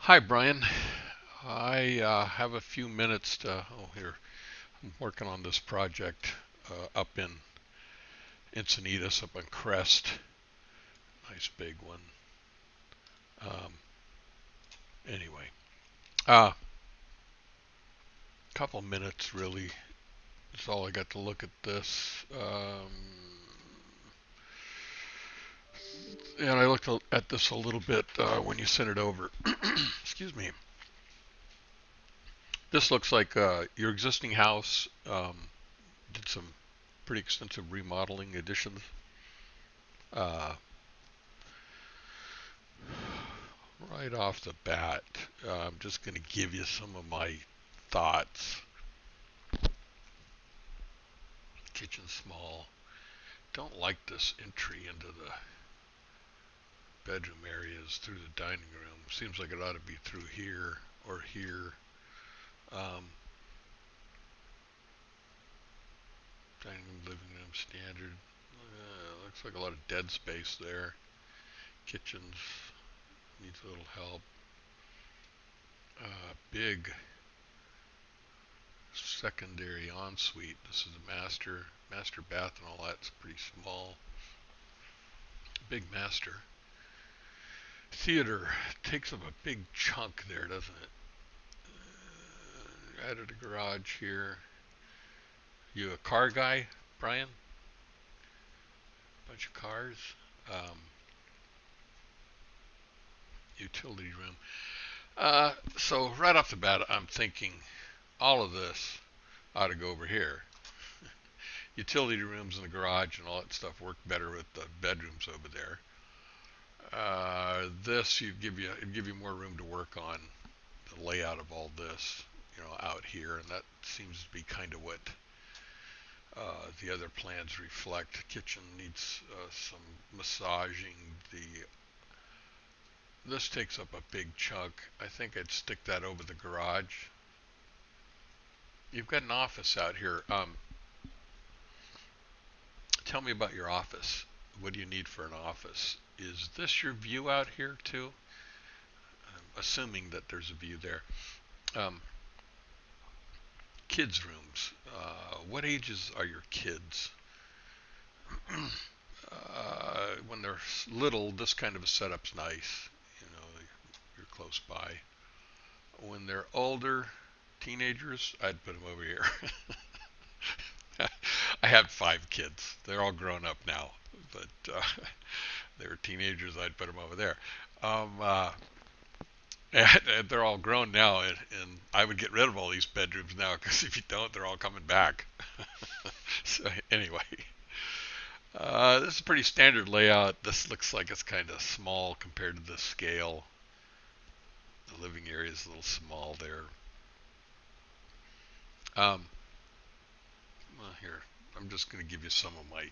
Hi, Brian. I have a few minutes to. Oh, here. I'm working on this project up in Encinitas, up on Crest. Nice big one. Um, anyway, a couple minutes really. That's all I got to look at this. And I looked at this a little bit when you sent it over. Excuse me. This looks like your existing house did some pretty extensive remodeling additions. Uh, Right off the bat, I'm just going to give you some of my thoughts. Kitchen small. Don't like this entry into the bedroom areas through the dining room. Seems like it ought to be through here or here. Um, Dining room, living room, standard. Looks like a lot of dead space there. Kitchens needs a little help. Big secondary ensuite. This is a master bath and all that's pretty small. Big master. Theater takes up a big chunk there, doesn't it? Added a garage here. You a car guy, Brian? Bunch of cars. Um, Utility room. So right off the bat, I'm thinking all of this ought to go over here. Utility rooms in the garage and all that stuff work better with the bedrooms over there. This it'd give you more room to work on the layout of all this, out here, and that seems to be kind of what the other plans reflect. Kitchen needs some massaging. This takes up a big chunk. I think I'd stick that over the garage. You've got an office out here. Tell me about your office. What do you need for an office? Is this your view out here too? Assuming that there's a view there. Um, Kids' rooms. What ages are your kids? When they're little, this kind of a setup's nice. You know, you're close by. When they're older, teenagers, I'd put them over here. I had 5 kids. They're all grown up now, but they were teenagers. I'd put them over there. Um, uh, and they're all grown now, and I would get rid of all these bedrooms now because if you don't, they're all coming back. So anyway, this is a pretty standard layout. This looks like it's kind of small compared to the scale. The living area is a little small there. Um, well, here, I'm just going to give you some of my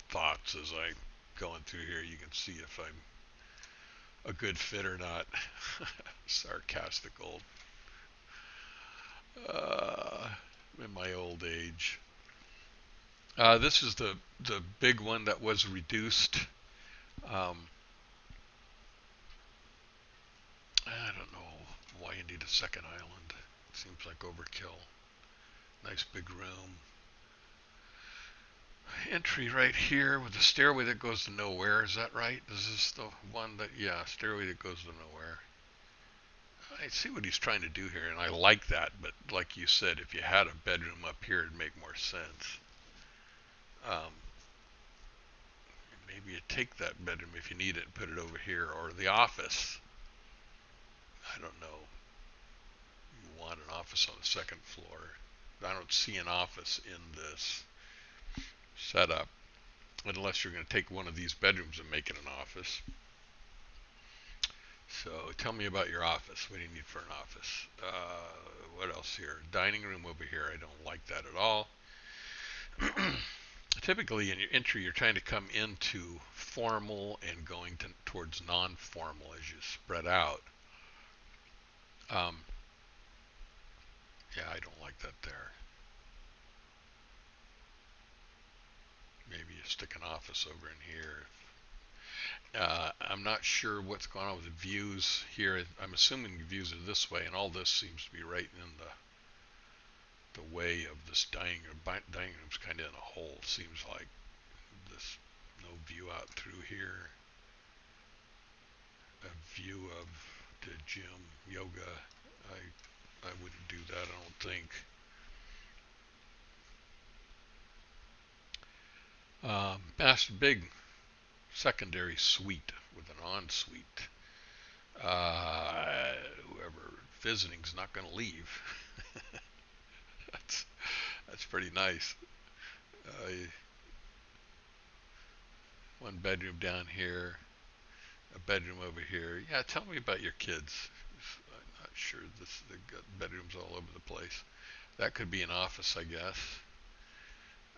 thoughts as I'm going through here. You can see if I'm a good fit or not. Sarcastic old, uh, in my old age. This is the big one that was reduced. Um, I don't know why you need a second island. Seems like overkill. Nice big room. Entry right here with the stairway that goes to nowhere. Is that right? Is this the one that, yeah, stairway that goes to nowhere? I see what he's trying to do here, and I like that. But like you said, if you had a bedroom up here, it'd make more sense. Um, Maybe you take that bedroom if you need it and put it over here, or the office. I don't know. You want an office on the second floor. I don't see an office in this setup unless you're going to take one of these bedrooms and make it an office. So tell me about your office. What do you need for an office? What else here? Dining room over here. I don't like that at all. Typically in your entry, you're trying to come into formal and going towards non-formal as you spread out. Um, yeah, I don't like that there. Maybe you stick an office over in here. I'm not sure what's going on with the views here. I'm assuming the views are this way, and all this seems to be right in the way of this dining room. Dining room's kind of in a hole. Seems like this no view out through here. A view of the gym, yoga. I wouldn't do that. I don't think. Master big secondary suite with an ensuite. Whoever visiting's not going to leave. that's that's pretty nice. Uh, One bedroom down here, a bedroom over here. Yeah, tell me about your kids. I'm not sure. They've got bedrooms all over the place. That could be an office, I guess.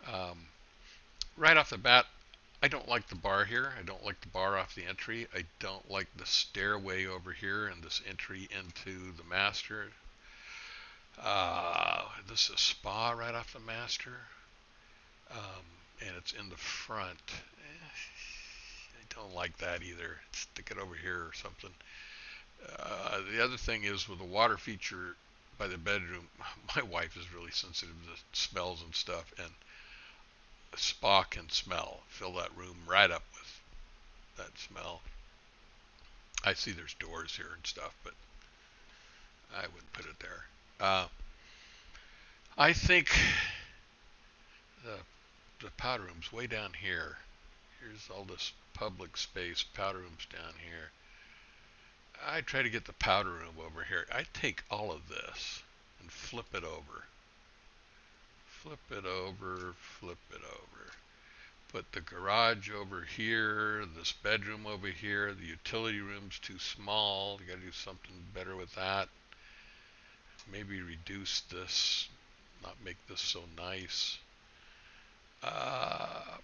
Um, right off the bat, I don't like the bar here. I don't like the bar off the entry. I don't like the stairway over here and this entry into the master. This is a spa right off the master, and it's in the front. I don't like that either. Stick it over here or something. The other thing is with the water feature by the bedroom, my wife is really sensitive to smells and stuff, and a spa can smell. Fill that room right up with that smell. I see there's doors here and stuff, but I wouldn't put it there. I think the the powder room's way down here. Here's all this public space. Powder room's down here. I try to get the powder room over here. I take all of this and flip it over. Flip it over, flip it over. Put the garage over here, this bedroom over here. The utility room's too small. You gotta do something better with that. Maybe reduce this, not make this so nice. Uh,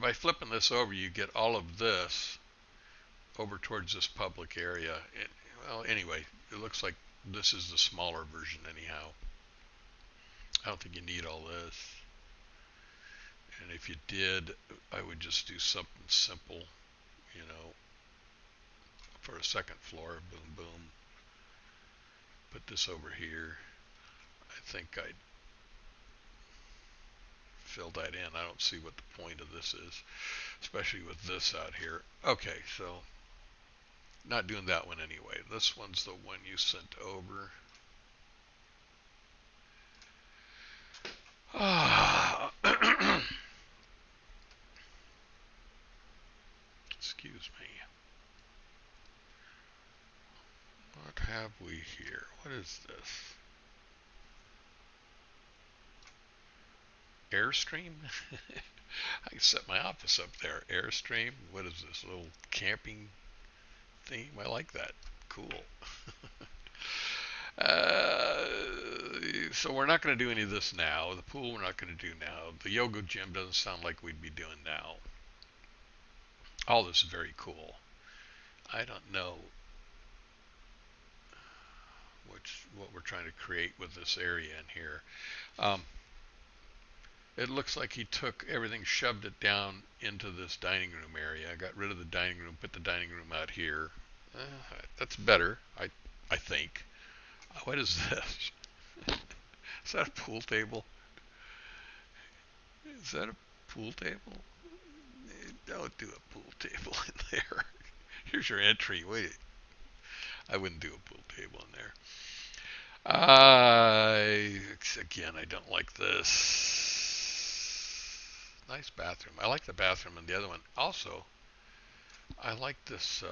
by flipping this over, you get all of this over towards this public area. Well, anyway, it looks like this is the smaller version anyhow. I don't think you need all this. And if you did, I would just do something simple, you know, for a second floor, boom, boom. Put this over here. I think I'd fill that in. I don't see what the point of this is, especially with this out here. Okay, so not doing that one anyway. This one's the one you sent over. Excuse me. What have we here? What is this? Airstream? I can set my office up there. Airstream? What is this? A little camping theme? I like that. Cool. uh, so we're not going to do any of this now. The pool we're not going to do now. The yoga gym doesn't sound like we'd be doing now. All this is very cool. I don't know what we're trying to create with this area in here. Um, it looks like he took everything, shoved it down into this dining room area. I got rid of the dining room, put the dining room out here. That's better, I think. What is this? Is that a pool table? Is that a pool table? Don't do a pool table in there. Here's your entry. Wait, I wouldn't do a pool table in there. Again, I don't like this. Nice bathroom. I like the bathroom and the other one. Also, I like this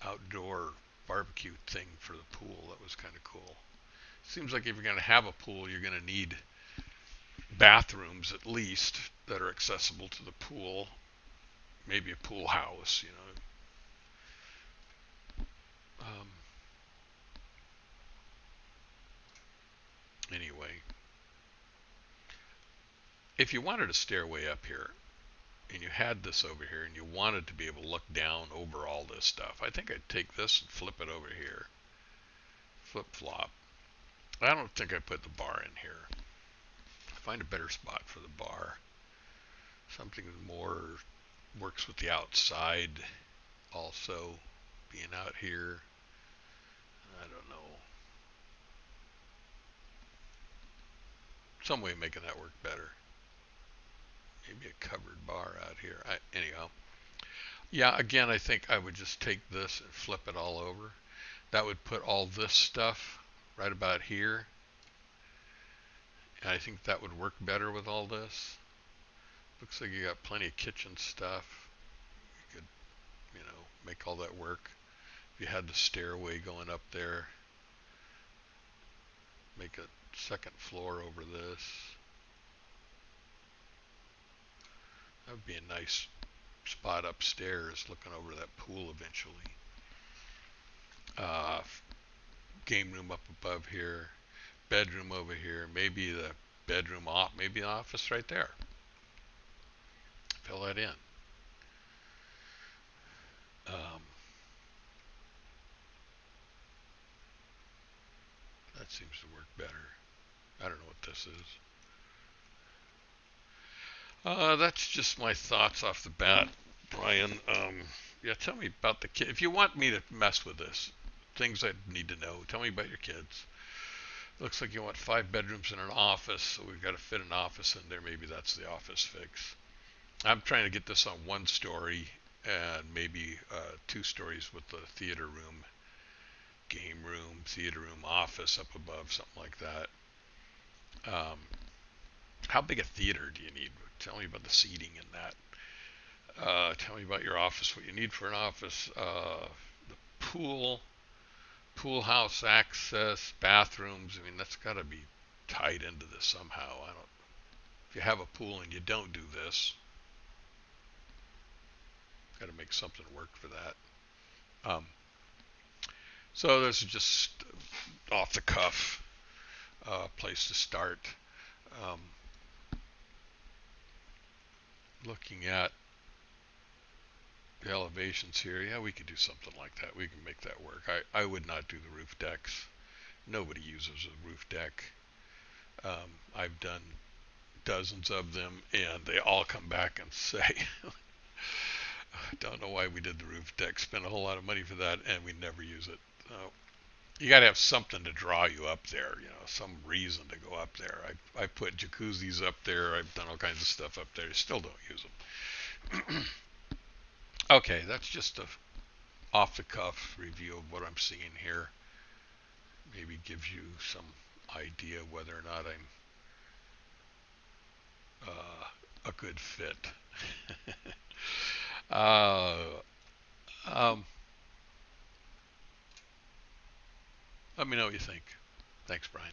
outdoor barbecue thing for the pool. That was kind of cool. Seems like if you're going to have a pool, you're going to need bathrooms at least that are accessible to the pool. Maybe a pool house, you know. Anyway, if you wanted a stairway up here and you had this over here and you wanted to be able to look down over all this stuff, I think I'd take this and flip it over here. Flip flop. I don't think I put the bar in here. Find a better spot for the bar. Something more works with the outside also being out here. I don't know. Some way of making that work better. Maybe a covered bar out here. Anyhow, yeah, again, I think I would just take this and flip it all over. That would put all this stuff right about here. And I think that would work better with all this. Looks like you got plenty of kitchen stuff. You could, make all that work. If you had the stairway going up there, make a second floor over this. That would be a nice spot upstairs looking over that pool eventually. Uh, Game room up above here, bedroom over here, maybe the bedroom off, maybe the office right there. Fill that in. Um, that seems to work better. I don't know what this is. That's just my thoughts off the bat, Brian. Yeah, tell me about the kid. If you want me to mess with this, things I need to know. Tell me about your kids. Looks like you want 5 bedrooms and an office, so we've got to fit an office in there. Maybe that's the office fix. I'm trying to get this on 1 story and maybe 2 stories with the theater room, game room, theater room, office up above, something like that. Um, how big a theater do you need? Tell me about the seating in that. Tell me about your office, what you need for an office. The pool house access, bathrooms. I mean, that's got to be tied into this somehow. I don't. If you have a pool and you don't do this, got to make something work for that. Um, so this is just off the cuff place to start. Um, Looking at the elevations here, yeah, we could do something like that. We can make that work. I would not do the roof decks. Nobody uses a roof deck. I've done dozens of them, and they all come back and say, don't know why we did the roof deck, spent a whole lot of money for that, and we never use it. You got to have something to draw you up there, some reason to go up there. I put jacuzzis up there. I've done all kinds of stuff up there. Still don't use them. Okay, that's just a off the cuff review of what I'm seeing here. Maybe gives you some idea whether or not I'm a good fit. uh, um, Let me know what you think. Thanks, Brian.